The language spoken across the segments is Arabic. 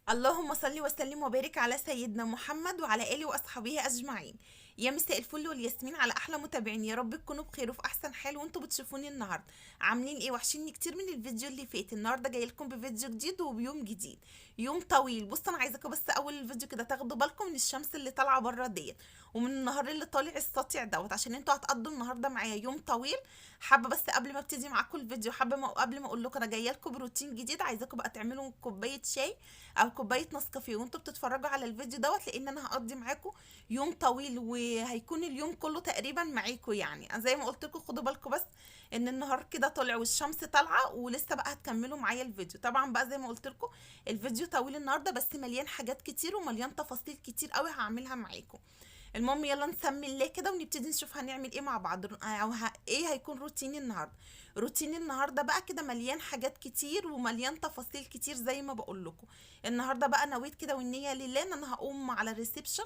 اللهم صل وسلم وبارك على سيدنا محمد وعلى آله وأصحابه أجمعين. يا مساء الفل والياسمين على أحلى متابعين، يا رب تكونوا بخير وفي أحسن حال وانتوا بتشوفوني النهاردة. عاملين ايه؟ وحشيني كتير من الفيديو اللي فات. النهاردة جاي لكم بفيديو جديد وبيوم جديد، يوم طويل. بص أنا عايزاكم بس أول الفيديو كده تاخدوا بالكم من الشمس اللي طالعة بره ديت، ومن النهار اللي طالع الساطع دوت، عشان انتوا هتقضوا النهارده معايا يوم طويل. حابه بس قبل ما ابتدي معاكم الفيديو، قبل ما اقول لكم انا جايه لكم بروتين جديد، عايزاكم بقى تعملوا كوبايه شاي او كوبايه نسكافيه وانتوا بتتفرجوا على الفيديو دوت، لان انا هقضي معاكم يوم طويل وهيكون اليوم كله تقريبا معاكم. يعني أنا زي ما قلت لكم خدوا بالكم بس ان النهار كده طالع والشمس طالعه، ولسه بقى هتكملوا معايا الفيديو. طبعا بقى زي ما قلت لكم الفيديو طويل النهارده، بس مليان حاجات كتير ومليان تفاصيل كتير قوي هعملها معاكم. المهم يلا نسمي الله كده ونبتدي نشوف هنعمل ايه مع بعض، ايه هيكون روتيني النهارده. روتيني النهارده بقى كده مليان حاجات كتير ومليان تفاصيل كتير زي ما بقول لكم. النهارده بقى نويت كده والنيه لله ان انا هقوم على الريسبشن.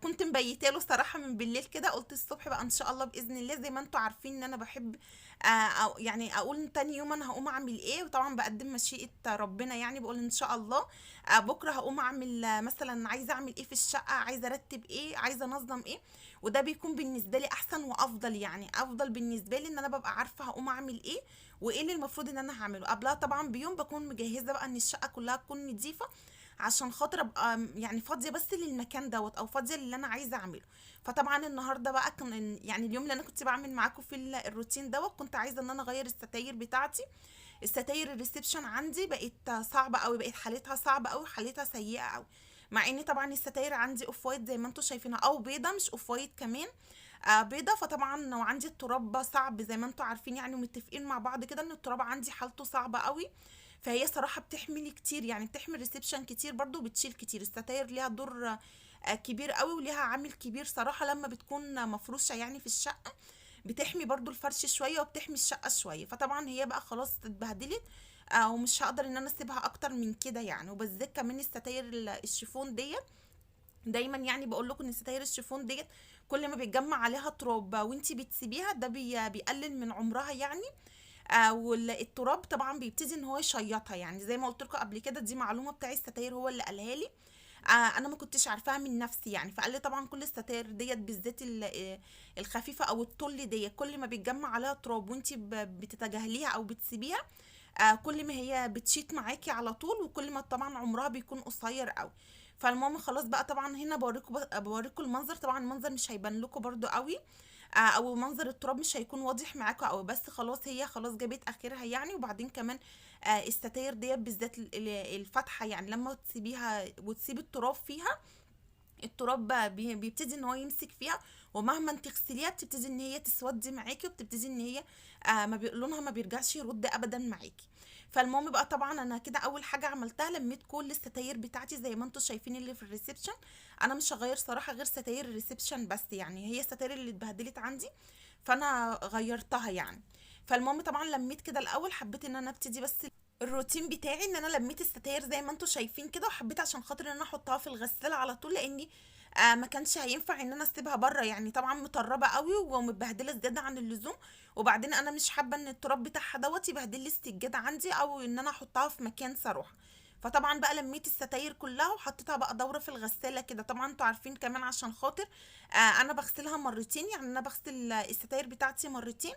كنت مبيته له صراحه من بالليل كده، قلت الصبح بقى ان شاء الله باذن الله، زي ما انتم عارفين ان انا بحب أو يعني اقول تاني يوم انا هقوم اعمل ايه، وطبعا بقدم مشيئه ربنا، يعني بقول ان شاء الله. بكره هقوم اعمل مثلا عايزه اعمل ايه في الشقه، عايزه ارتب ايه، عايزه انظم ايه. وده بيكون بالنسبه لي احسن وافضل، يعني افضل بالنسبه لي ان انا ببقى عارفه هقوم اعمل ايه وايه اللي المفروض ان انا هعمله قبلها. طبعا بيوم بكون مجهزه بقى ان الشقه كلها تكون نظيفه، عشان خاطر ابقى يعني فاضيه بس للمكان دوت، او فاضيه للي انا عايزه اعمله. فطبعا النهارده بقى كان يعني اليوم اللي انا كنت بعمل معاكم في الروتين دوت، كنت عايزه ان انا اغير الستاير بتاعتي. الستاير الريسبشن عندي بقت صعبه قوي، بقت حالتها صعبه قوي، حالتها سيئه قوي. مع ان طبعا الستاير عندي اوف وايت زي ما انتم شايفينها، او بيضه مش اوف وايت كمان، بيضه. فطبعا وعندي التراب صعب زي ما انتم عارفين، يعني متفقين مع بعض كده ان التراب عندي حالته صعبه قوي. فهي صراحه بتحمل كتير، يعني بتحمل ريسبشن كتير برضو وبتشيل كتير. الستاير ليها دور كبير قوي وليها عامل كبير صراحه لما بتكون مفروشه يعني في الشقه. بتحمي برضو الفرش شويه وبتحمي الشقه شويه. فطبعا هي بقى خلاص اتبهدلت، ومش هقدر ان انا اسيبها اكتر من كده يعني. وبالذات كمان الستاير الشيفون ديت، دايما يعني بقول لكم ان ستاير الشيفون ديت كل ما بيتجمع عليها تراب وانتي بتسيبيها ده بيقلل من عمرها يعني. والتراب طبعا بيبتدي ان هو يشيطها، يعني زي ما قلت لكم قبل كده، دي معلومه بتاع الستاير هو اللي قالها لي. انا ما كنتش عارفاها من نفسي يعني. فقال لي طبعا كل الستاير ديت بالذات الخفيفه او الطل ديت، كل ما بيتجمع عليها تراب وانتي بتتجاهليها او بتسيبيها، كل ما هي بتشيط معاكي على طول، وكل ما طبعا عمرها بيكون قصير قوي. فالمهم خلاص بقى طبعا هنا بوريكم المنظر. طبعا المنظر مش هيبان لكم برضو قوي، او منظر التراب مش هيكون واضح معاكم قوي، بس خلاص هي خلاص جابت اخرها يعني. وبعدين كمان الستاير ديت بالذات الفاتحه، يعني لما تسيبيها وتسيب التراب فيها، التراب بقى بيبتدي ان هو يمسك فيها، ومهما تغسليها بتبتدي ان هي تسودي معاكي، وبتبتدي ان هي لونها ما بيرجعش يرد ابدا معاكي. فالمهم بقى طبعا انا كده اول حاجه عملتها لميت كل الستاير بتاعتي زي ما انتم شايفين اللي في الريسبشن. انا مش هغير صراحه غير ستاير الريسبشن بس، يعني هي الستاير اللي اتبهدلت عندي فانا غيرتها يعني. فالمهم طبعا لميت كده الاول، حبيت ان انا ابتدي بس الروتين بتاعي ان انا لميت الستاير زي ما انتم شايفين كده، وحبيت عشان خاطر ان انا احطها في الغساله على طول، لاني ما كانش هينفع ان انا اسيبها بره، يعني طبعا مطربه قوي ومتبهدله زياده عن اللزوم. وبعدين انا مش حابه ان التراب بتاعها دوت يبهدل لي السجاده عندي، او ان انا احطها في مكان صاروخ. فطبعا بقى لميت الستاير كلها وحطيتها بقى دوره في الغساله كده. طبعا انتوا عارفين كمان عشان خاطر انا بغسلها مرتين، يعني انا بغسل الستاير بتاعتي مرتين.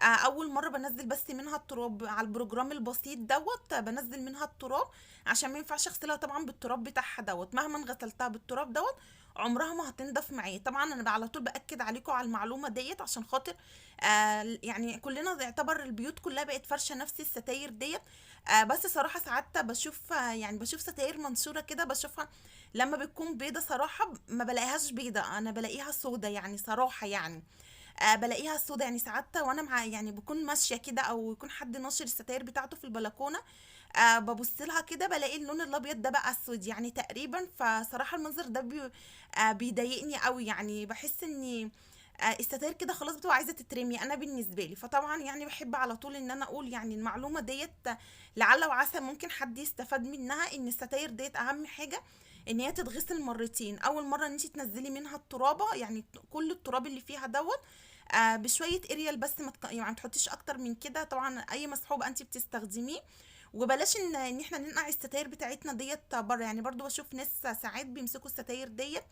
اول مره بنزل بس منها التراب على البروجرام البسيط دوت، بنزل منها التراب عشان ما ينفعش اغسلها طبعا بالتراب بتاعها دوت. مهما غسلتها بالتراب دوت عمرها ما هتنضف معايا. طبعا انا على طول باكد عليكم على المعلومه ديت، عشان خاطر يعني كلنا يعتبر البيوت كلها بقت فرشه نفس الستاير ديت. بس صراحه ساعات بشوف يعني بشوف ستاير منشوره كده بشوفها لما بتكون بيضه، صراحه ما بلاقيهاش بيضه، انا بلاقيها سودا يعني صراحه يعني. بلاقيها سودا يعني ساعات وانا مع يعني بكون ماشيه كده، او يكون حد ناشر الستاير بتاعته في البلكونه، ببص لها كده بلاقي اللون الابيض ده بقى اسود يعني تقريبا. فصراحه المنظر ده بيضايقني قوي، يعني بحس اني الستاير كده خلاص بتبقى عايزه تترمي انا بالنسبه لي. فطبعا يعني بحب على طول ان انا اقول يعني المعلومه ديت، لعل وعسى ممكن حد يستفاد منها، ان الستاير ديت اهم حاجه ان هي تتغسل مرتين. اول مره ان انت تنزلي منها الترابه، يعني كل التراب اللي فيها دوت بشويه اريال بس، يعني ما تحطيش اكتر من كده. طبعا اي مسحوق انت بتستخدميه وبلاش ان احنا ننقع الستاير بتاعتنا ديت بره. يعني برضو بشوف ناس ساعات بيمسكوا الستاير ديت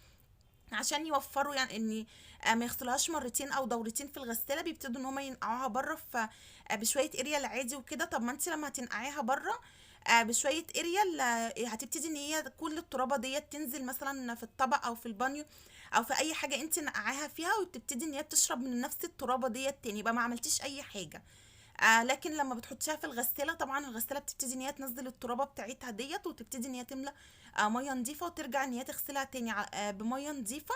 عشان يوفروا، يعني ان ما يغسلوهاش مرتين او دورتين في الغساله، بيبتدوا ان هم ينقعوها بره في بشويه اريال عادي وكده. طب ما انت لما هتنقعيها بره بشويه اريال هتبتدي ان هي كل الترابه ديت تنزل مثلا في الطبق او في البانيو او في اي حاجه انت نقعاها فيها، وتبتدي ان هي بتشرب من نفس الترابه ديت تاني، يبقى ما عملتيش اي حاجه. لكن لما بتحطيها في الغسالة، طبعا الغسالة بتبتدي ان هي تنزل الترابة بتاعتها ديت، وتبتدي ان هي تملى مية نظيفة، وترجع ان هي تغسلها تاني بمية نظيفة.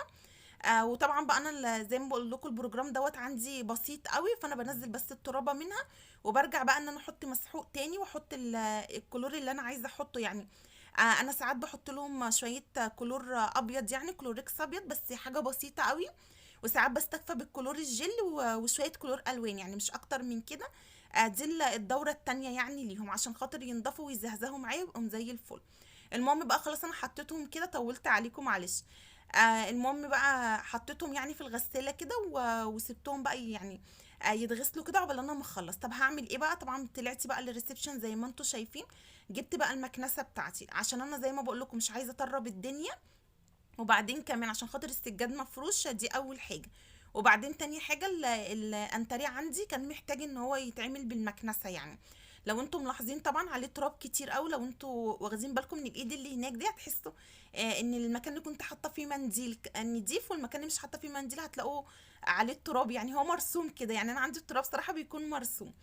وطبعا بقى انا زي ما بقول لكم البروجرام دوت عندي بسيط قوي، فانا بنزل بس الترابة منها، وبرجع بقى ان انا احط مسحوق تاني، واحط الكلور اللي انا عايزة احطه يعني. انا ساعات بحط لهم شوية كلور ابيض، يعني كلوريكس ابيض، بس حاجة بسيطة قوي. وساعات بستكفى بالكلور الجل وشوية كلور الوان، يعني مش اكتر من كده. دي الدورة التانية يعني ليهم، عشان خاطر ينضفوا ويزهزهوا معايا ويبقوا زي الفل. المهم بقى خلاص انا حطيتهم كده، طولت عليكم معلش. المهم بقى حطيتهم يعني في الغسالة كده وسبتهم بقى يعني يتغسلوا كده عقبال انا ما اخلص. طب هعمل ايه بقى؟ طبعا طلعت بقى للريسبشن زي ما انتم شايفين. جبت بقى المكنسة بتاعتي، عشان انا زي ما بقول لكم مش عايزة اطرب الدنيا. وبعدين كمان عشان خاطر السجاد مفروش، دي اول حاجة. وبعدين تاني حاجة الانتريه عندي كان محتاج ان هو يتعمل بالمكنسة يعني. لو انتم ملاحظين طبعا عليه تراب كتير قوي، لو انتم واخدين بالكم من الايد اللي هناك دي هتحسوا ان المكان اللي كنت حاطه فيه منديل نضيف، والمكان اللي مش حاطه فيه منديل هتلاقوه عليه التراب، يعني هو مرسوم كده. يعني انا عندي التراب صراحة بيكون مرسوم.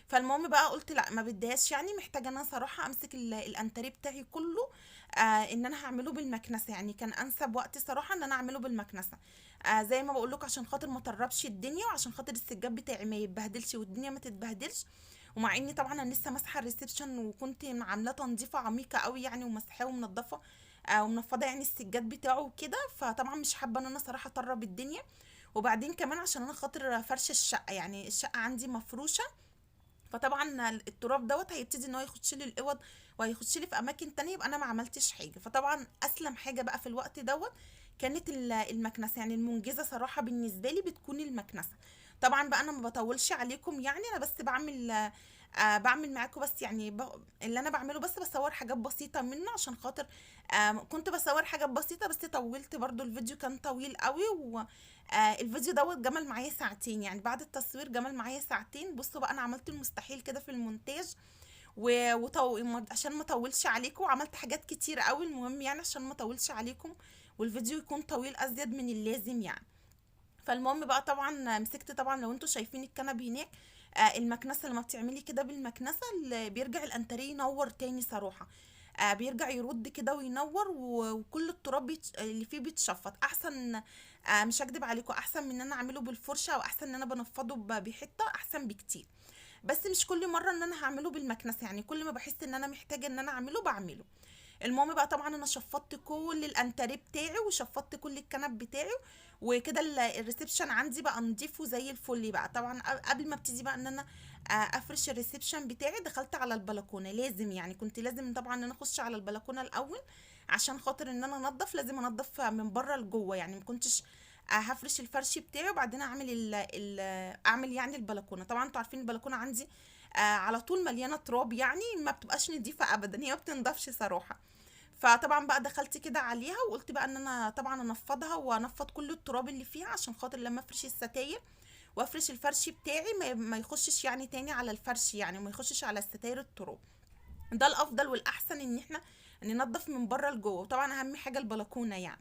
فالمهم بقى قلت لا ما بديهاش، يعني محتاجه انا صراحه امسك الانتريه بتاعي كله، ان انا هعمله بالمكنسه. يعني كان انسب وقت صراحه ان انا اعمله بالمكنسه. زي ما بقول لكم عشان خاطر ما طربش الدنيا، وعشان خاطر السجاد بتاعي ما يتبهدلش والدنيا ما تتبهدلش. ومع اني طبعا انا لسه ماسحه الريسبشن، وكنت عاملاه تنظيفه عميقه قوي يعني، ومسحاه ومنضفه ومنفضه يعني السجاد بتاعه وكده. فطبعا مش حابه ان انا صراحه اطرب الدنيا. وبعدين كمان عشان انا خاطر فرش الشقه، يعني الشقه عندي مفروشه. فطبعا التراب دوت هيبتدي ان هو يخش لي الاوض، وهيخش لي في اماكن تانية، يبقى انا ما عملتش حاجه. فطبعا اسلم حاجه بقى في الوقت دوت كانت المكنسه. يعني المنجزه صراحه بالنسبه لي بتكون المكنسه. طبعا بقى انا ما بطولش عليكم، يعني انا بس بعمل معاكم بس، يعني اللي انا بعمله بس بصور حاجات بسيطه منه، عشان خاطر كنت بصور حاجات بسيطه بس طولت برضو، الفيديو كان طويل قوي. الفيديو دوت جمل معايا ساعتين، يعني بعد التصوير جمل معايا ساعتين. بصوا بقى انا عملت المستحيل كده في المونتاج عشان ما اطولش عليكم، وعملت حاجات كتير قوي. المهم يعني عشان ما اطولش عليكم والفيديو يكون طويل ازيد من اللازم يعني. فالمهم بقى طبعا مسكت، طبعا لو انتوا شايفين الكنب هناك، المكنسه لما بتعملي كده بالمكنسه بيرجع الانتريه ينور تاني صراحه. بيرجع يرد كده وينور، وكل التراب اللي فيه بيتشفط احسن. مش هكدب عليكم، احسن من ان انا اعمله بالفرشه، او احسن ان انا بنفضه بحته، احسن بكتير. بس مش كل مره ان انا هعمله بالمكنسه، يعني كل ما بحس ان انا محتاجه ان انا اعمله بعمله. المهم بقى طبعا انا شفطت كل الانتريه بتاعي، وشفطت كل الكنب بتاعي، وكده الريسبشن عندي بقى نضيف وزي الفل بقى. طبعا قبل ما ابتدي بقى ان انا افرش الريسبشن بتاعي، دخلت على البلكونه. لازم يعني كنت لازم طبعا ان انا اخش على البلكونه الاول، عشان خاطر ان انا انضف. لازم انضف من بره لجوه، يعني ما كنتش هفرش الفرش بتاعي وبعدين اعمل اعمل يعني البلكونه. طبعا انتوا عارفين البلكونه عندي على طول مليانه تراب، يعني ما بتبقاش نضيفه ابدا، هي ما بتنضفش صراحه. فطبعا بقى دخلت كده عليها، وقلت بقى ان انا طبعا انفضها وانفض كل التراب اللي فيها، عشان خاطر لما افرش الستاير وافرش الفرش بتاعي ما يخشش يعني تاني على الفرش، يعني ما يخشش على الستاير التراب. ده الافضل والاحسن ان احنا ننضف من بره لجوه، وطبعا اهم حاجه البلكونه يعني.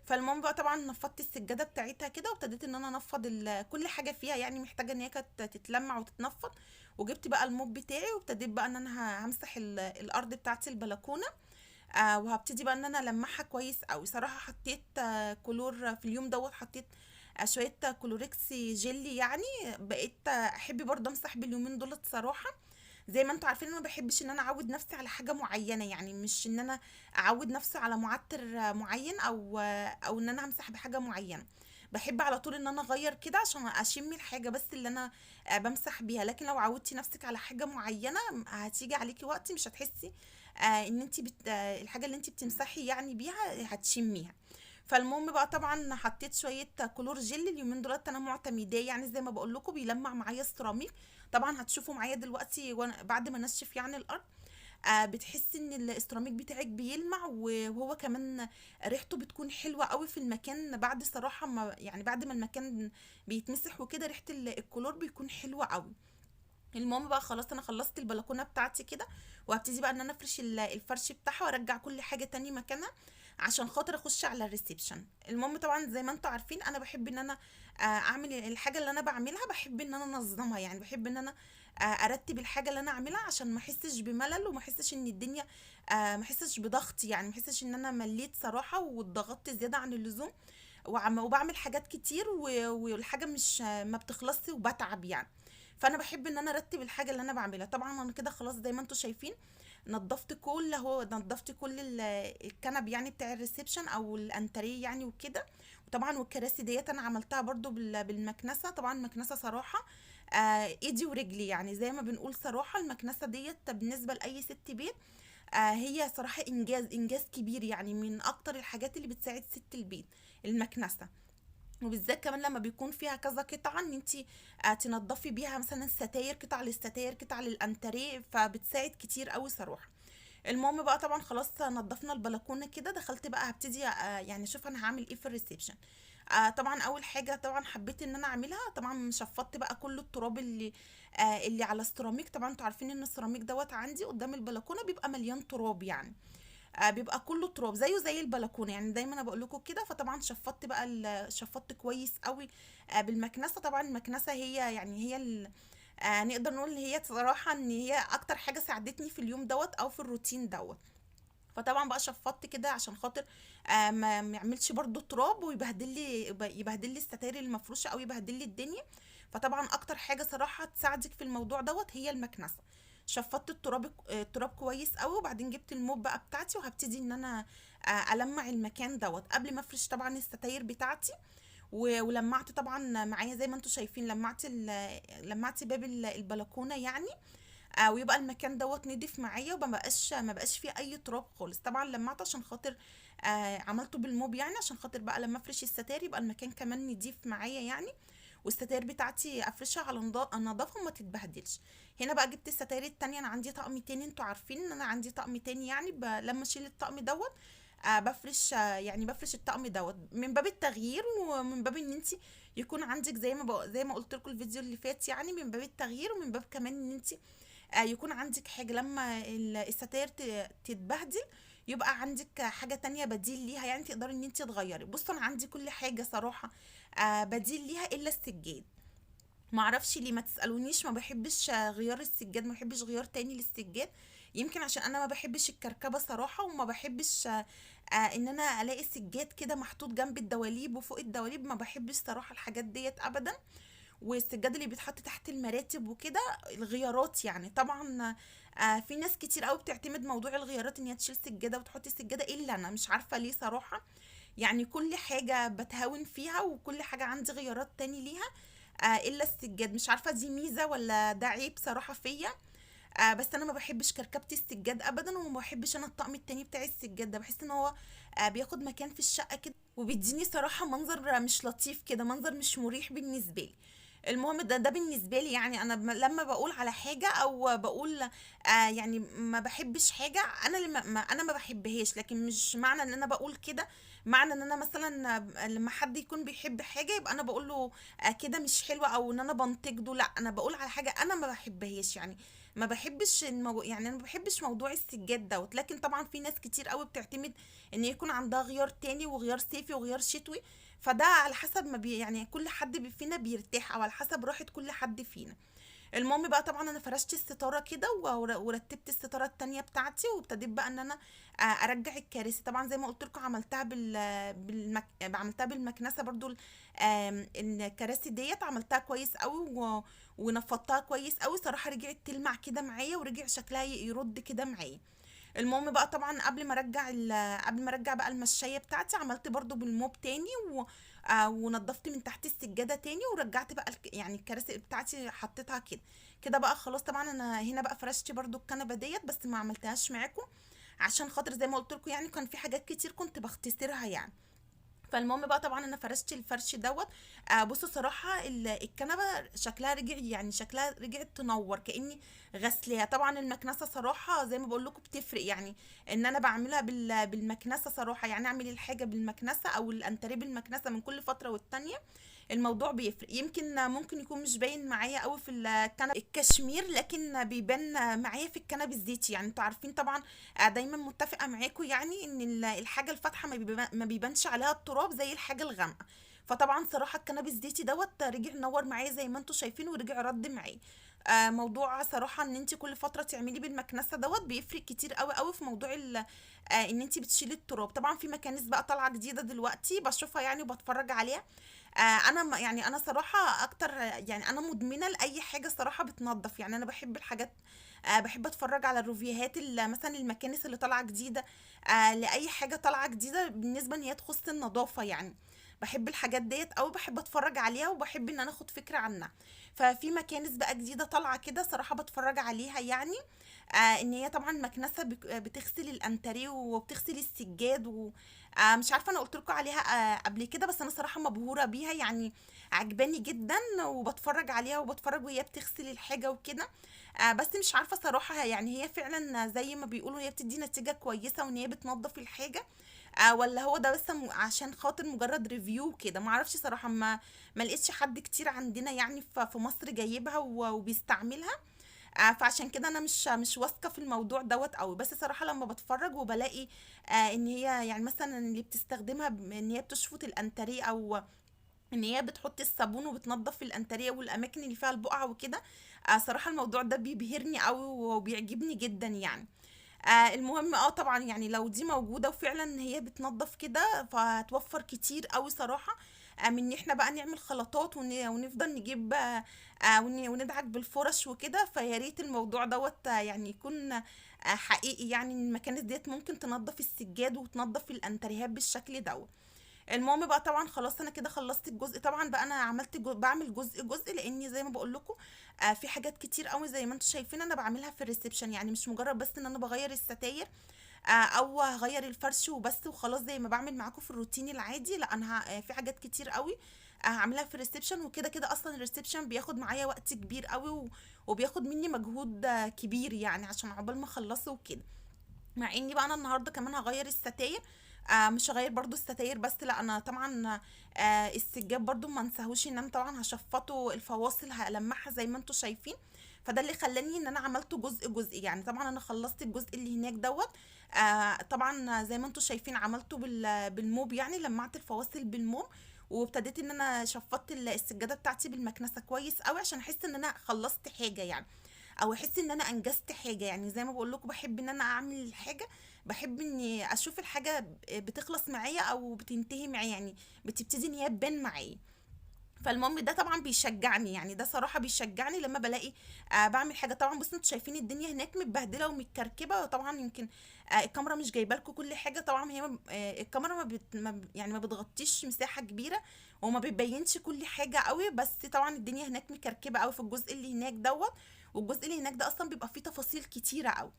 فالمهم بقى طبعا نفضت السجاده بتاعتها كده، وابتديت ان انا انفض كل حاجه فيها، يعني محتاجه ان هي كانت تتلمع وتتنفض. وجبت بقى الموب بتاعي، وابتديت بقى ان انا همسح الارض بتاعت البلكونه. وهبتدي بقى ان انا المعها كويس قوي. صراحه حطيت كلور في اليوم دوت، حطيت شويه كلوريكس جيلي يعني. بقيت احب برضه امسح باليومين دولت صراحه. زي ما انتوا عارفين انا ما بحبش ان انا اعود نفسي على حاجه معينه، يعني مش ان انا اعود نفسي على معطر معين، او ان انا امسح بحاجه معينه. بحب على طول ان انا اغير كده عشان اشم الحاجه بس اللي انا بمسح بيها. لكن لو عودتي نفسك على حاجه معينه هتيجي عليكي وقت مش هتحسي ان انت الحاجه اللي انت بتمسحي يعني بيها هتشميها. فالمهم بقى طبعا حطيت شويه كلور جل. اليومين دولت انا معتمداه، يعني زي ما بقول لكم بيلمع معايا السيراميك. طبعا هتشوفوا معايا دلوقتي وانا بعد ما انشف يعني الارض. بتحسي ان السيراميك بتاعك بيلمع، وهو كمان ريحته بتكون حلوة قوي في المكان. بعد صراحة ما يعني بعد ما المكان بيتمسح وكده، ريحة الكلور بيكون حلوة قوي. المهم بقى خلاص انا خلصت البلكونه بتاعتي كده، وهبتدي بقى ان انا افرش الفرش بتاعها وارجع كل حاجه تاني مكانها عشان خاطر اخش على الريسبشن. المهم طبعا زي ما انتوا عارفين انا بحب ان انا اعمل الحاجه اللي انا بعملها، بحب ان انا انظمها، يعني بحب ان انا ارتب الحاجه اللي انا اعملها عشان ما احسش بملل، وما احسش ان الدنيا ما احسش بضغط، يعني ما احسش ان انا مليت صراحه واتضغطت زياده عن اللزوم، وبعمل حاجات كتير والحاجه مش ما بتخلصش وبتعب يعني. فانا بحب ان انا ارتب الحاجه اللي انا بعملها. طبعا انا كده خلاص زي ما انتم شايفين نظفت كل الكنب يعني بتاع الريسبشن او الانتريه يعني وكده. وطبعا والكراسي ديت انا عملتها برضو بالمكنسه. طبعا مكنسه صراحه ايدي ورجلي، يعني زي ما بنقول صراحه المكنسه ديت بالنسبه لاي ست بيت هي صراحه انجاز كبير، يعني من اكتر الحاجات اللي بتساعد ست البيت المكنسه. وبالذات كمان لما بيكون فيها كذا قطعة ان انتي تنضفي بيها مثلا الستاير، قطع للستاير قطع للانتريه، فبتساعد كتير قوي صراحة. المهم بقى طبعا خلاص نضفنا البلكونه كده، دخلت بقى هبتدي يعني اشوف انا هعمل ايه في الريسبشن. طبعا اول حاجه طبعا حبيت ان انا اعملها، طبعا شفطت بقى كل التراب اللي على السيراميك. طبعا انتوا عارفين ان السيراميك دوت عندي قدام البلكونه بيبقى مليان تراب يعني، بيبقى كله تراب زيه زي البلكونه، يعني دايما انا بقول لكم كده. فطبعا شفطت بقى شفطت كويس قوي بالمكنسه. طبعا المكنسه هي يعني هي نقدر نقول ان هي صراحه ان هي اكتر حاجه ساعدتني في اليوم دوت او في الروتين دوت. فطبعا بقى شفطت كده عشان خاطر ما يعملش برضو تراب يبهدل لي الستاير المفروشه او يبهدل لي الدنيا. فطبعا اكتر حاجه صراحه تساعدك في الموضوع دوت هي المكنسه. شفطت التراب كويس قوي، وبعدين جبت الموب بقى بتاعتي وهبتدي ان انا المع المكان دوت قبل ما افرش طبعا الستاير بتاعتي. ولمعت طبعا معايا زي ما انتم شايفين، لمعت باب البلكونه يعني. ويبقى المكان دوت نضيف معايا، وما بقاش فيه اي تراب خالص. طبعا لمعت عشان خاطر عملته بالموب، يعني عشان خاطر بقى لما افرش الستاير يبقى المكان كمان نضيف معايا يعني، والستاير بتاعتي افرشها على نظافه وما تتبهدلش. هنا بقى جبت الستاير التانية، انا عندي طقم تاني، انتوا عارفين ان انا عندي طقم تاني يعني لما اشيل الطقم دوت بفرش يعني بفرش الطقم دوت من باب التغيير، ومن باب ان انت يكون عندك زي ما قلت لكم الفيديو اللي فات، يعني من باب التغيير ومن باب كمان ان انت يكون عندك حاجة لما الستاير تتبهدل يبقى عندك حاجة تانية بديل ليها، يعني تقدري ان انت تغيري. بصوا انا عندي كل حاجة صراحة بديل ليها الا السجاد. ما اعرفش ليه، ما تسالونيش، ما بحبش غيار السجاد، ما بحبش غيار تاني للسجاد. يمكن عشان انا ما بحبش الكركبه صراحه، وما بحبش ان انا الاقي سجاد كده محطوط جنب الدواليب وفوق الدواليب، ما بحبش صراحه الحاجات ديت ابدا. والسجاد اللي بيتحط تحت المراتب وكده الغيارات يعني طبعا في ناس كتير قوي بتعتمد موضوع الغيارات ان هي تشيل سجاده وتحط سجاده، الا انا مش عارفه ليه صراحه. يعني كل حاجه بتهاون فيها، وكل حاجه عندي غيارات تاني ليها الا السجاد. مش عارفه دي ميزه ولا ده عيب صراحه فيا. بس انا ما بحبش كركبه السجاد ابدا، وما بحبش انا الطقم التاني بتاع السجاد ده، بحس ان هو بياخد مكان في الشقه كده، وبيديني صراحه منظر مش لطيف كده، منظر مش مريح بالنسبه لي. المهم ده بالنسبه لي، يعني انا لما بقول على حاجه او بقول يعني ما بحبش حاجه، انا انا ما بحبهاش، لكن مش معنى ان انا بقول كده معنى ان انا مثلا لما حد يكون بيحب حاجه يبقى انا بقول له كده مش حلوه، او ان انا بنتقده. لا، انا بقول على حاجه انا ما بحبهاش يعني. ما بحبش يعني انا ما بحبش موضوع السجاد دوت. لكن طبعا في ناس كتير قوي بتعتمد ان يكون عندها غيار تاني وغيار صيفي وغيار شتوي. فده على حسب ما يعني كل حد فينا بيرتاح، او على حسب راحة كل حد فينا. المهم بقى طبعا انا فرشت الستاره كده ورتبت الستاره التانية بتاعتي، وابتديت بقى ان انا ارجع الكراسي. طبعا زي ما قلت لكم عملتها بالمكنسه برضو. الكراسي ديت عملتها كويس قوي ونفضتها كويس قوي صراحه، رجعت تلمع كده معايا ورجع شكلها يرد كده معايا. المهم بقى طبعا قبل ما ارجع بقى المشايه بتاعتي، عملت برضو بالموب تاني ونضفت من تحت السجاده تاني، ورجعت بقى يعني الكراسي بتاعتي حطيتها كده. كده بقى خلاص. طبعا انا هنا بقى فرشت برضو الكنبه ديت، بس ما عملتهاش معاكم عشان خاطر زي ما قلت لكم، يعني كان في حاجات كتير كنت بختصرها يعني. فالمهم بقى طبعا انا فرشت الفرش دوت. بصوا صراحه الكنبه شكلها رجع، يعني شكلها رجعت تنور كاني غسلاها. طبعا المكنسه صراحه زي ما بقول لكم بتفرق، يعني ان انا بعملها بالمكنسه صراحه، يعني اعمل الحاجه بالمكنسه او الانتريه بالمكنسه من كل فتره والتانيه. الموضوع بيفرق. يمكن ممكن يكون مش باين معايا قوي في الكنب الكشمير، لكن بيبان معايا في الكنب الزيتي. يعني انتوا عارفين طبعا، دايما متفقه معاكم يعني ان الحاجه الفاتحه ما بيبانش عليها التراب زي الحاجه الغامقه. فطبعا صراحه الكنب الزيتي دوت رجع نور معايا زي ما انتوا شايفين، ورجع رد معايا. موضوع صراحه ان انت كل فتره تعملي بالمكنسه دوت بيفرق كتير قوي قوي في موضوع ان انت بتشيلي التراب. طبعا في مكانس بقى طالعه جديده دلوقتي بشوفها يعني وبتفرج عليها. انا يعني انا صراحه اكتر، يعني انا مدمنه لاي حاجه صراحه بتنظف. يعني انا بحب الحاجات، بحب اتفرج على الريفيوهات مثلا المكانس اللي طالعه جديده، لاي حاجه طالعه جديده بالنسبه ان هي تخص النظافه يعني. بحب الحاجات ديت، او بحب اتفرج عليها وبحب ان انا اخد فكره عنها. ففي مكانس بقى جديده طالعه كده صراحه بتفرج عليها يعني. ان هي طبعا مكنسه بتغسل الانتريه وبتغسل السجاد مش عارفه انا قلت لكم عليها قبل كده، بس انا صراحه مبهوره بيها يعني. عجباني جدا وبتفرج عليها وبتفرج وهي بتغسل الحاجه وكده. بس مش عارفه صراحه يعني هي فعلا زي ما بيقولوا هي بتدي نتيجه كويسه وان هي بتنظف الحاجه، ولا هو ده بس عشان خاطر مجرد ريفيو كده. ما اعرفش صراحه، ما لقيتش حد كتير عندنا يعني في مصر جايبها وبيستعملها. فعشان كده انا مش واثقه في الموضوع دوت قوي. بس صراحه لما بتفرج وبلاقي ان هي يعني مثلا اللي بتستخدمها ان هي بتشفط الانتريه، او ان هي بتحط الصابون وبتنظف الانتريه والاماكن اللي فيها البقع وكده، صراحه الموضوع ده بيبهرني قوي وبيعجبني جدا يعني. المهم طبعا يعني لو دي موجودة وفعلا هي بتنظف كده فهتوفر كتير قوي صراحة، من ان احنا بقى نعمل خلطات ونفضل نجيب وندعك بالفرش وكده. فيا ريت الموضوع دوت يعني يكون حقيقي، يعني إن المكانس ديت ممكن تنظف السجاد وتنظف الانتريهات بالشكل دوت. المهم بقى طبعا خلاص انا كده خلصت الجزء. طبعا بقى انا عملت بعمل جزء جزء، لاني زي ما بقول لكم في حاجات كتير قوي زي ما انتم شايفين انا بعملها في الريسبشن. يعني مش مجرد بس ان انا بغير الستاير او هغير الفرش وبس وخلاص زي ما بعمل معاكم في الروتين العادي. لا انا في حاجات كتير قوي هعملها في الريسبشن. وكده كده اصلا الريسبشن بياخد معايا وقت كبير قوي وبياخد مني مجهود كبير يعني عشان عقبال ما اخلصه وكده. مع اني بقى انا النهارده كمان هغير الستاير. مش هغير برضو الستاير بس، لا انا طبعا السجاد برضو ما انساهوش ان انا طبعا هشفطه، الفواصل هلمعها زي ما انتم شايفين. فده اللي خلاني ان انا عملته جزء جزء. يعني طبعا انا خلصت الجزء اللي هناك دوت. طبعا زي ما انتم شايفين عملته بالموب، يعني لمعت الفواصل بالموب. وابتديت ان انا شفطت السجاده بتاعتي بالمكنسه كويس قوي عشان احس ان انا خلصت حاجه يعني، او احس ان انا انجزت حاجه. يعني زي ما بقول لكم بحب ان انا اعمل الحاجه، بحب اني اشوف الحاجه بتخلص معايا او بتنتهي معايا، يعني بتبتدي ان هي تبان معايا. فالمهم ده طبعا بيشجعني، يعني ده صراحة بيشجعني لما بلاقي بعمل حاجة. طبعا بصوا انتوا شايفين الدنيا هناك متبهدلة ومتكركبة. وطبعا يمكن الكاميرا مش جايبه لكم كل حاجة. طبعا هي الكاميرا يعني ما بتغطيش مساحة كبيرة وما بتبينش كل حاجة قوي. بس طبعا الدنيا هناك مكركبة قوي في الجزء اللي هناك دوت. والجزء اللي هناك ده اصلا بيبقى فيه تفاصيل كتيرة قوي.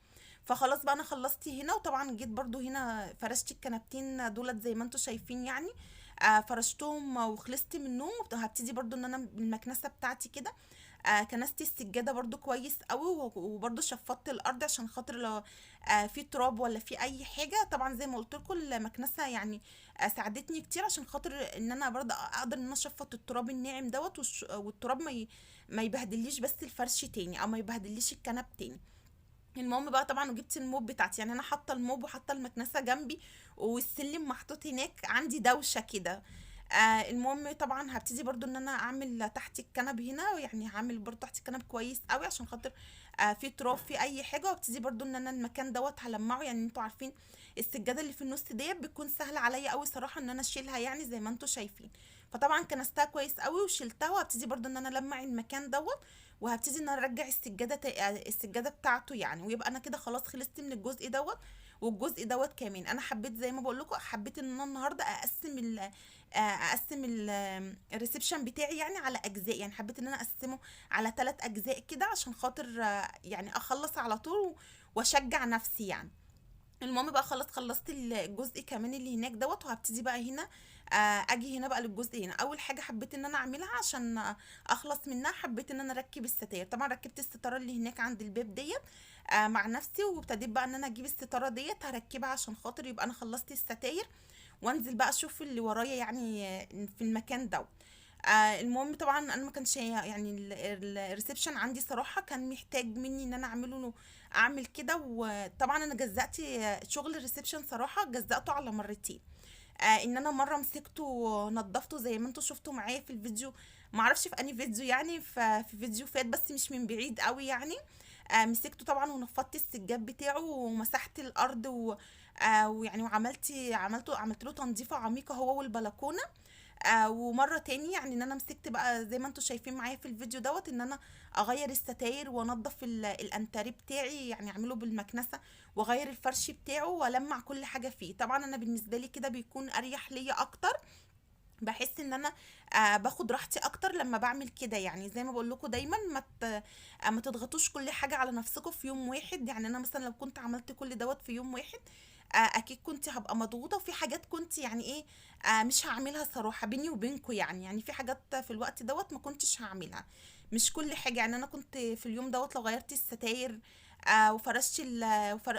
فخلاص بقى انا خلصت هنا. وطبعا جيت برضو هنا فرشت الكنبتين دولت زي ما انتوا شايفين يعني. فرشتهم وخلصت منهم. هبتدي برضو ان انا بالمكنسه بتاعتي كده كنست السجاده برضو كويس قوي، وبرضو شفطت الارض عشان خاطر لو في تراب ولا في اي حاجه. طبعا زي ما قلت لكم المكنسه يعني ساعدتني كتير عشان خاطر ان انا برضو اقدر ان انا اشفط التراب الناعم دوت، والتراب ما يبهدليش بس الفرش تاني او ما يبهدليش الكنب تاني. المهم بقى طبعا وجبت الموب بتاعتي. يعني انا حاطه الموب وحاطه المكنسه جنبي والسلم محطوط هناك عندي دوشه كده. المهم طبعا هبتدي برضو ان انا اعمل تحت الكنب هنا، يعني هعمل برضو تحت الكنب كويس قوي عشان خاطر في تراب في اي حاجه. وابتدي برضو ان انا المكان دوت هلمعه. يعني انتوا عارفين السجاده اللي في النص ديت بتكون سهله عليا قوي صراحه ان انا اشيلها، يعني زي ما انتوا شايفين. فطبعا كنستها كويس قوي وشلتها. وهبتدي برضو ان انا المع المكان دوت. وهبتدي ان انا ارجع السجاده بتاعته يعني. ويبقى انا كده خلاص خلصت من الجزء دوت. والجزء دوت كمان انا حبيت زي ما بقول لكم، حبيت ان انا النهارده الريسبشن بتاعي يعني على اجزاء. يعني حبيت ان انا اقسمه على 3 اجزاء كده عشان خاطر يعني اخلص على طول واشجع نفسي يعني. المهم بقى خلاص خلصت الجزء كمان اللي هناك دوت، وهبتدي بقى هنا اجي هنا بقى للجزء هنا. اول حاجه حبيت ان انا اعملها عشان اخلص منها، حبيت ان انا اركب الستاير. طبعا ركبت الستاره اللي هناك عند الباب ديت مع نفسي، وابتديت بقى ان انا اجيب الستاره ديت هركبها عشان خاطر يبقى انا خلصت الستاير، وانزل بقى اشوف اللي ورايا يعني في المكان دوت. المهم طبعا انا ما كانش يعني الريسبشن عندي صراحه كان محتاج مني ان انا اعمل كده. وطبعا انا جزأت شغل الريسبشن صراحه، جزأته على مرتين. ان انا مره مسكته نضفته زي ما انتوا شفتوا معايا في الفيديو، معرفش في انهي فيديو يعني، في فيديو فات بس مش من بعيد قوي يعني. مسكته طبعا ونفضت السجاد بتاعه ومسحت الارض ويعني عملت له تنظيفه عميقه هو والبلكونه. ومره تاني يعني ان انا مسكت بقى زي ما انتوا شايفين معايا في الفيديو دوت، ان انا اغير الستاير وانضف الانتريه بتاعي، يعني اعمله بالمكنسه، واغير الفرش بتاعه والمع كل حاجه فيه. طبعا انا بالنسبه لي كده بيكون اريح ليا اكتر، بحس ان انا باخد راحتي اكتر لما بعمل كده. يعني زي ما بقول لكم دايما ما تضغطوش كل حاجه على نفسكم في يوم واحد. يعني انا مثلا لو كنت عملت كل دوت في يوم واحد اكيد كنت هبقى مضغوطه، وفي حاجات كنت يعني ايه مش هعملها صراحه بيني وبينكم. يعني في حاجات في الوقت دوت ما كنتش هعملها، مش كل حاجه. يعني انا كنت في اليوم دوت لو غيرت الستاير وفرشت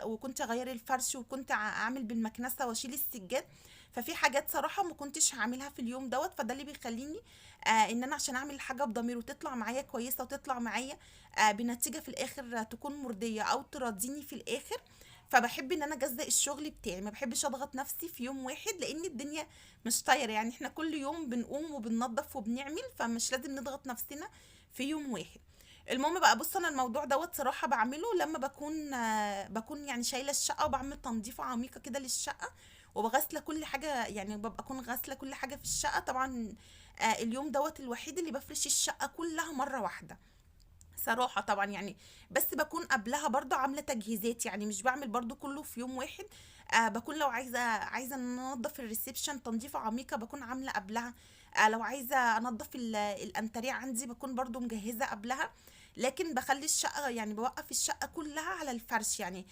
وكنت اغير الفرش، وكنت اعمل بالمكنسه واشيل السجاد، ففي حاجات صراحة ما كنتش هعملها في اليوم دوت. فده اللي بيخليني ان انا عشان اعمل حاجة بضمير وتطلع معايا كويسة وتطلع معايا بنتيجة في الاخر تكون مرضية او ترضيني في الاخر، فبحب ان انا اجزأ الشغل بتاعي. ما بحبش اضغط نفسي في يوم واحد لان الدنيا مش طايرة. يعني احنا كل يوم بنقوم وبننظف وبنعمل، فمش لازم نضغط نفسنا في يوم واحد. المهم بقى بص، انا الموضوع دوت صراحة بعمله لما بكون يعني شايلة الشقة وبعمل تنظيفة عميقة كده للشقة، وبغسله كل حاجه. يعني ببقى اكون غاسله كل حاجه في الشقه طبعا. اليوم دوت الوحيد اللي بفرش الشقه كلها مره واحده صراحه طبعا يعني. بس بكون قبلها برضو عامله تجهيزات، يعني مش بعمل برضو كله في يوم واحد. بكون لو عايزه انضف الريسبشن تنظيفه عميقه بكون عامله قبلها. لو عايزه انضف الانتريه عندي بكون برضو مجهزه قبلها. لكن بخلي الشقه يعني بوقف الشقه كلها على الفرش يعني.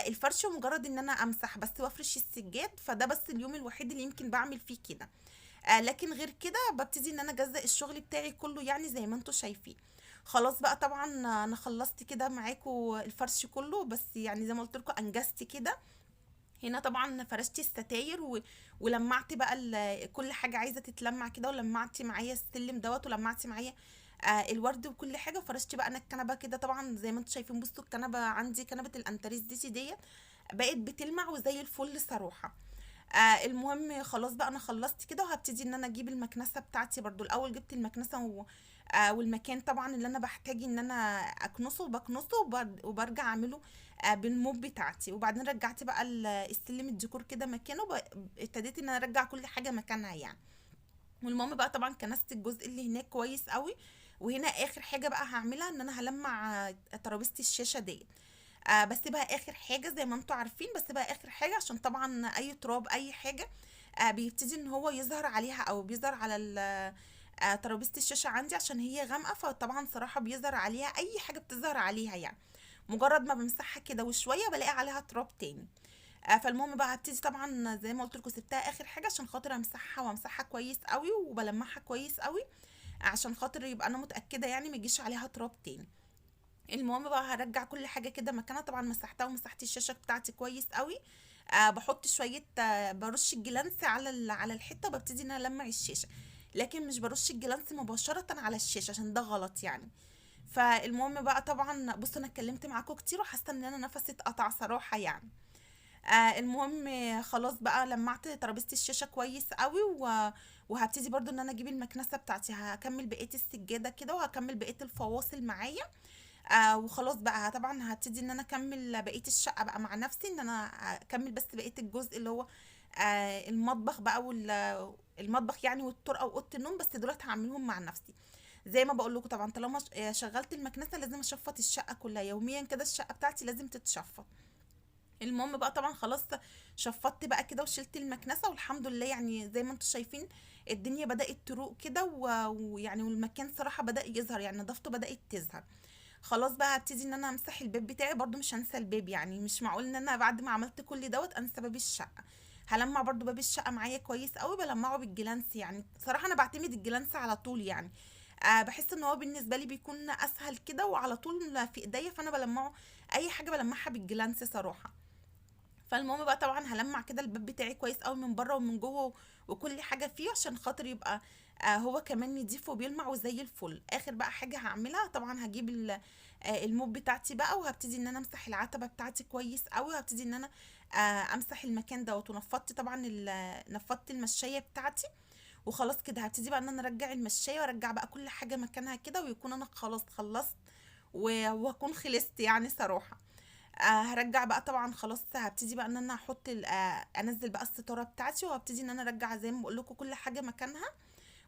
الفرش مجرد ان انا امسح بس وافرش السجاد، فده بس اليوم الوحيد اللي يمكن بعمل فيه كده. لكن غير كده ببتدي ان انا اجزأ الشغل بتاعي كله، يعني زي ما انتوا شايفين. خلاص بقى طبعا انا خلصت كده معاكم الفرش كله، بس يعني زي ما قلت لكم انجزت كده. هنا طبعا فرشت الستاير ولمعت بقى كل حاجه عايزه تتلمع كده، ولمعت معايا السلم دوت، ولمعت معايا الورد وكل حاجه. فرشت بقى انا الكنبه كده طبعا زي ما انتم شايفين. بصوا الكنبه عندي كنبه الانتريس ديت بقت بتلمع وزي الفل صراحه. المهم خلاص بقى انا خلصت كده، وهبتدي ان انا اجيب المكنسه بتاعتي. برضو الاول جبت المكنسه والمكان طبعا اللي انا بحتاج ان انا اكنسه بكنسه، وبرجع اعمله بالموب بتاعتي. وبعدين رجعت بقى السلم الديكور كده مكانه، ابتديت ان انا ارجع كل حاجه مكانها يعني. والمهم بقى طبعا كنست الجزء اللي هناك كويس قوي. وهنا اخر حاجه بقى هعملها ان انا هلمع ترابيزه الشاشه ديت. بسيبها اخر حاجه زي ما انتوا عارفين، بسيبها اخر حاجه عشان طبعا اي تراب اي حاجه بيبتدي ان هو يظهر عليها او بيظهر على ترابيزه الشاشه عندي، عشان هي غامقه. فطبعا صراحه بيظهر عليها اي حاجه بتظهر عليها يعني. مجرد ما بمسحها كده وشويه بلاقي عليها تراب تاني. فالمهم بقى هبتدي طبعا زي ما قلت لكم سبتها اخر حاجه عشان خاطر امسحها، وامسحها كويس قوي وبلمعها كويس قوي، عشان خاطر يبقى انا متاكده يعني ما يجيش عليها تراب تاني. المهم بقى هرجع كل حاجه كده مكانها. طبعا مسحتها ومسحت الشاشه بتاعتي كويس قوي. بحط شويه برش الجلانس على الحته، وببتدي ان انا المع الشاشه. لكن مش برش الجلانس مباشره على الشاشه عشان ده غلط يعني. فالمهم بقى طبعا بصوا انا اتكلمت معاكم كتير وحاسه ان انا نفسي اتقطع صراحه يعني. المهم خلاص بقى لمعت ترابيزه الشاشه كويس قوي وهبتدي برضو ان انا اجيب المكنسه بتاعتي، هكمل بقيه السجاده كده وهكمل بقيه الفواصل معايا. وخلاص بقى طبعا هبتدي ان انا اكمل بقيه الشقه بقى مع نفسي، ان انا اكمل بس بقيه الجزء اللي هو المطبخ بقى المطبخ يعني والطرقه واوضه النوم، بس دولت هعملهم مع نفسي. زي ما بقول لكم طبعا طالما شغلت المكنسه لازم اشفط الشقه كلها يوميا كده، الشقه بتاعتي لازم تتشفط. المهم بقى طبعا خلاص شفطت بقى كده وشلت المكنسه، والحمد لله يعني زي ما انتم شايفين الدنيا بدأت تروق كده ويعني والمكان صراحه بدأ يظهر، يعني نظافته بدأت تظهر. خلاص بقى هبتدي ان انا امسح الباب بتاعي، برضو مش هنسى الباب، يعني مش معقول ان انا بعد ما عملت كل دوت انسى باب الشقه. هلمع برضو باب الشقه معايا كويس قوي، بلمعه بالجلانس، يعني صراحه انا بعتمد الجلانس على طول يعني. بحس ان هو بالنسبه لي بيكون اسهل كده وعلى طول في ايديا، فانا بلمعه، اي حاجه بلمعها بالجلانس صراحه. فالمهم بقى طبعا هلمع كده الباب بتاعي كويس قوي من بره ومن جوه وكل حاجه فيه، عشان خاطر يبقى هو كمان نضيف وبيلمع وزي الفل. اخر بقى حاجه هعملها طبعا هجيب الموب بتاعتي بقى، وهبتدي ان انا امسح العتبه بتاعتي كويس قوي، وهبتدي ان انا امسح المكان دوت. ونفضت طبعا نفضت المشايه بتاعتي، وخلاص كده هبتدي بقى ان انا ارجع المشايه وارجع بقى كل حاجه مكانها كده، ويكون انا خلاص خلصت واكون خلصت يعني صراحه. هرجع بقى طبعا خلاص، هبتدي بقى ان انا احط انزل بقى الستاره بتاعتي، وهبتدي ان انا ارجع زي ما بقول لكم كل حاجه مكانها.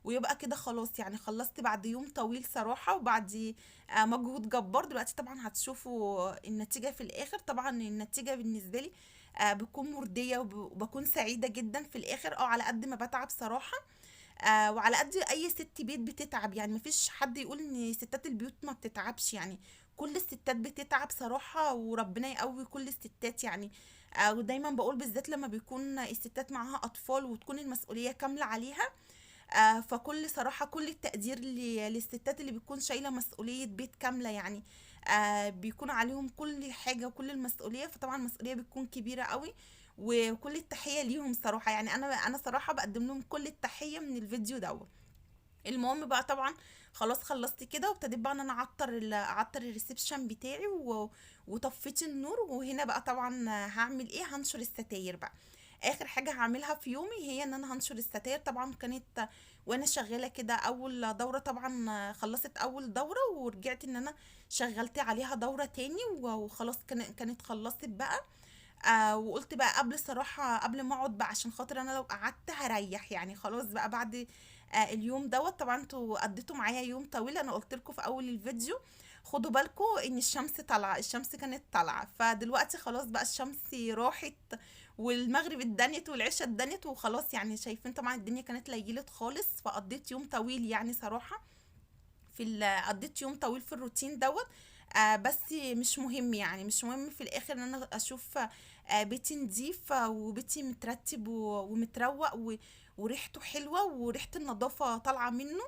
ويبقى كده خلاص يعني خلصت بعد يوم طويل صراحه، وبعد مجهود جبار. دلوقتي طبعا هتشوفوا النتيجه في الاخر. طبعا النتيجه بالنسبه لي بتكون مرضيه، وبكون سعيده جدا في الاخر، على قد ما بتعب صراحه. وعلى قد اي ست بيت بتتعب، يعني مفيش حد يقول ان ستات البيوت ما بتتعبش، يعني كل الستات بتتعب صراحة، وربنا يقوي كل الستات يعني. ودايما بقول بالذات لما بيكون الستات معاها اطفال وتكون المسؤولية كاملة عليها، فكل صراحة كل التقدير للستات اللي بتكون شايلة مسؤولية بيت كاملة يعني. بيكون عليهم كل حاجة وكل المسؤولية، فطبعا المسؤولية بتكون كبيرة قوي. وكل التحية ليهم صراحة، يعني أنا صراحة بقدم لهم كل التحية من الفيديو دوت. المهم بقى طبعا خلاص خلصت كده، وابتديت بقى ان انا اعطر الريسبشن بتاعي وطفيت النور. وهنا بقى طبعا هعمل ايه؟ هنشر الستاير بقى. اخر حاجه هعملها في يومي هي ان انا هنشر الستاير. طبعا كانت وانا شغاله كده اول دوره، طبعا خلصت اول دوره ورجعت ان انا شغلت عليها دوره تاني، وخلاص كانت خلصت بقى. وقلت بقى قبل صراحة قبل ما اقعد بقى، عشان خاطر انا لو قعدت هريح يعني خلاص بقى بعد اليوم دوت. طبعا انتوا قضيتوا معايا يوم طويل، انا قلت لكم في اول الفيديو خدوا بالكم ان الشمس طالعه، الشمس كانت طالعه، فدلوقتي خلاص بقى الشمس راحت، والمغرب اتدنت والعشاء اتدنت وخلاص، يعني شايفين طبعا الدنيا كانت ليلت خالص. فقضيت يوم طويل يعني صراحة قضيت يوم طويل في الروتين دوت. بس مش مهم، يعني مش مهم في الاخر ان انا اشوف بيتي نضيف، وبيتي مترتب ومتروق وريحته حلوة وريحة النظافة طالعة منه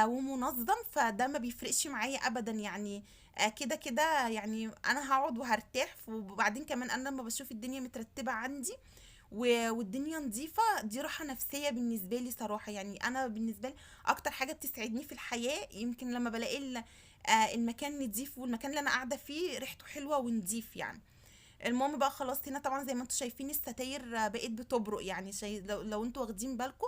ومنظم. فده ما بيفرقش معايا ابدا يعني. كده كده يعني انا هقعد وهرتاح. وبعدين كمان انا لما بشوف الدنيا مترتبة عندي والدنيا نظيفة، دي راحة نفسية بالنسبة لي صراحة. يعني أنا بالنسبة لي أكتر حاجة بتسعدني في الحياة يمكن لما بلاقي المكان نظيف، والمكان اللي أنا قاعدة فيه ريحته حلوة ونظيف يعني. المهم بقى خلاص هنا طبعا زي ما انتوا شايفين الستاير بقيت بتبرق، يعني لو انتوا واخدين بالكم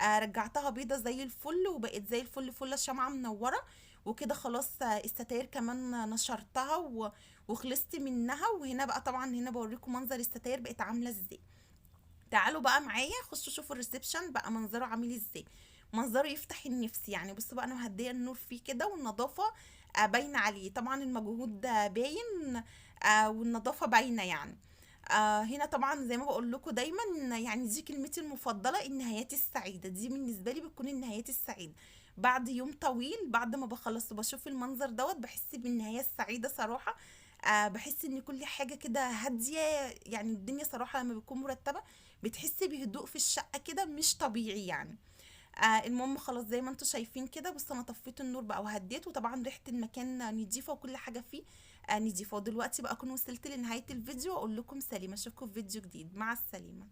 رجعتها بيضة زي الفل، وبقت زي الفل فل شمعة منورة. وكده خلاص الستاير كمان نشرتها وخلصت منها. وهنا بقى طبعا هنا بوريكم منظر الستاير بقت عاملة ازاي. تعالوا بقى معايا خشوا شوفوا الريسبشن بقى منظره عامل ازاي. منظره يفتح النفس يعني. بصوا بقى انا مهديه النور فيه كده، والنظافه باينه عليه طبعا، المجهود باين والنظافه باينه يعني. هنا طبعا زي ما بقول لكم دايما، يعني دي كلمتي المفضله، النهايات السعيده دي بالنسبه لي بتكون النهايات السعيده بعد يوم طويل. بعد ما بخلص وبشوف المنظر دوت بحس بالنهايه السعيده صراحه. بحس ان كل حاجه كده هاديه، يعني الدنيا صراحه لما بتكون مرتبه بتحسي بهدوء في الشقة كده مش طبيعي يعني. المهم خلاص زي ما انتوا شايفين كده. بص انا طفيت النور بقى وهديت، وطبعا ريحة المكان نضيفة وكل حاجة فيه نضيفة. ودلوقتي بقى اكون وصلت لنهاية الفيديو، واقول لكم سليمة، اشوفكم في فيديو جديد، مع السلامة.